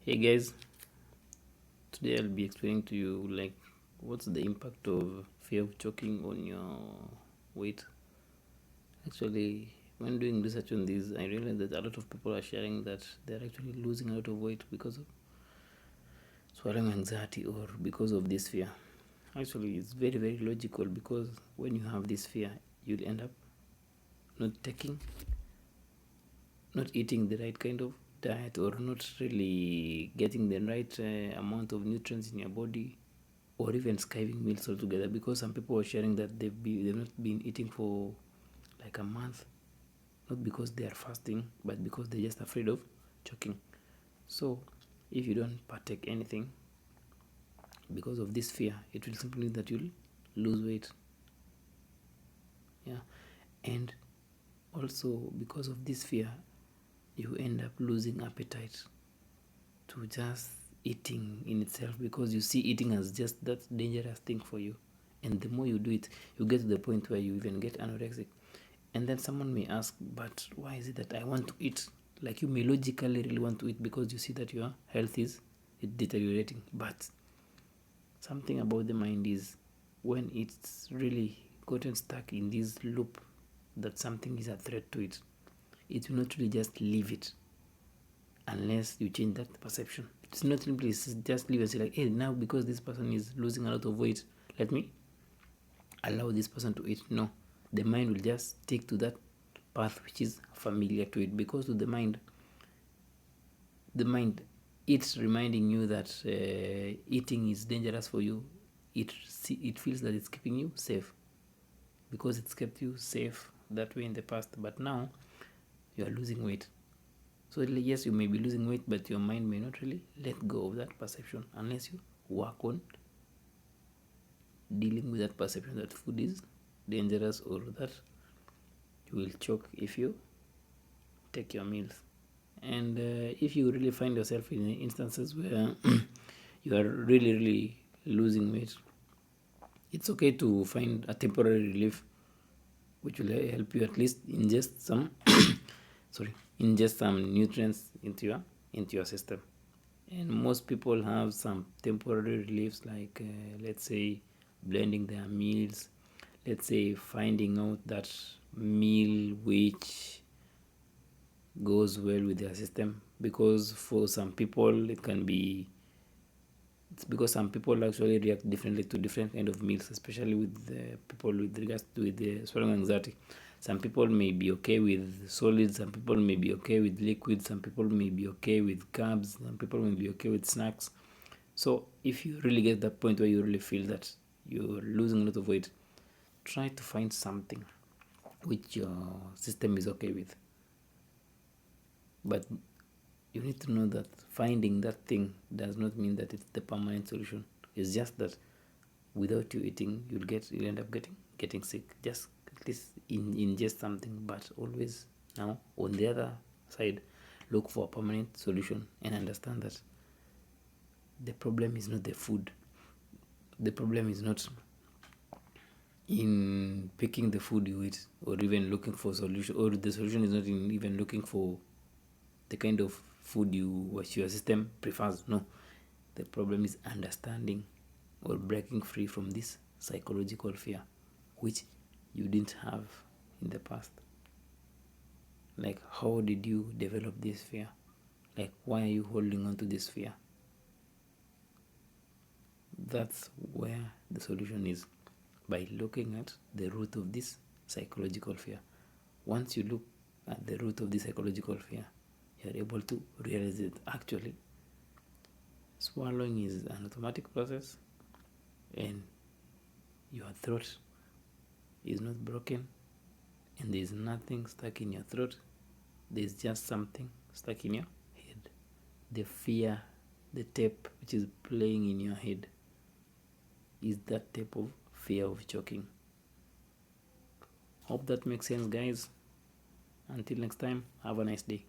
Hey guys, today I'll be explaining to you what's the impact of fear of choking on your weight. Actually, when doing research on this, I realized that a lot of people are sharing that they're actually losing a lot of weight because of swallowing anxiety or because of this fear. Actually, it's very logical because when you have this fear, you'll end up not taking, not eating the right kind of diet or not really getting the right amount of nutrients in your body, or even skipping meals altogether, because some people are sharing that they've not been eating for like a month, not because they are fasting but because they're just afraid of choking. So if you don't partake anything because of this fear, it will simply mean that you'll lose weight. Yeah. And also because of this fear, you end up losing appetite to just eating in itself, because you see eating as just that dangerous thing for you. And the more you do it, you get to the point where you even get anorexic. And then someone may ask, but why is it that I want to eat? Like, you may logically really want to eat because you see that your health is deteriorating. But something about the mind is, when it's really gotten stuck in this loop that something is a threat to it, it will not really just leave it unless you change that perception. It's not simply just leave and say like, hey, now because this person is losing a lot of weight, let me allow this person to eat. No, the mind will just stick to that path which is familiar to it, because to the mind, it's reminding you that eating is dangerous for you. It feels that it's keeping you safe because it's kept you safe that way in the past, but now you are losing weight. So yes, you may be losing weight, but your mind may not really let go of that perception unless you work on dealing with that perception that food is dangerous, or that you will choke if you take your meals. And if you really find yourself in instances where you are really losing weight, it's okay to find a temporary relief which will help you at least ingest some ingest some nutrients into your system. And most people have some temporary reliefs, like let's say blending their meals, let's say finding out that meal which goes well with their system, because for some people it can be, it's because some people actually react differently to different kind of meals, especially with the people with regards to the swallowing anxiety. Some people may be okay with solids, some people may be okay with liquids, some people may be okay with carbs, some people may be okay with snacks. So if you really get that point where you really feel that you're losing a lot of weight, try to find something which your system is okay with. But you need to know that finding that thing does not mean that it's the permanent solution. It's just that without you eating, you'll end up getting sick. Just at least ingest something, but always now on the other side, look for a permanent solution and understand that the problem is not the food. The problem is not in picking the food you eat, or even looking for solution, or the solution is not in even looking for the kind of food what your system prefers. No, the problem is understanding or breaking free from this psychological fear which you didn't have in the past. Like, how did you develop this fear? Like, why are you holding on to this fear? That's where the solution is, by looking at the root of this psychological fear. Once you look at the root of this psychological fear, you are able to realize that actually swallowing is an automatic process, and your throat is not broken, and there is nothing stuck in your throat. There is just something stuck in your head. The fear, the tape which is playing in your head, is that type of fear of choking. Hope that makes sense, guys. Until next time, have a nice day.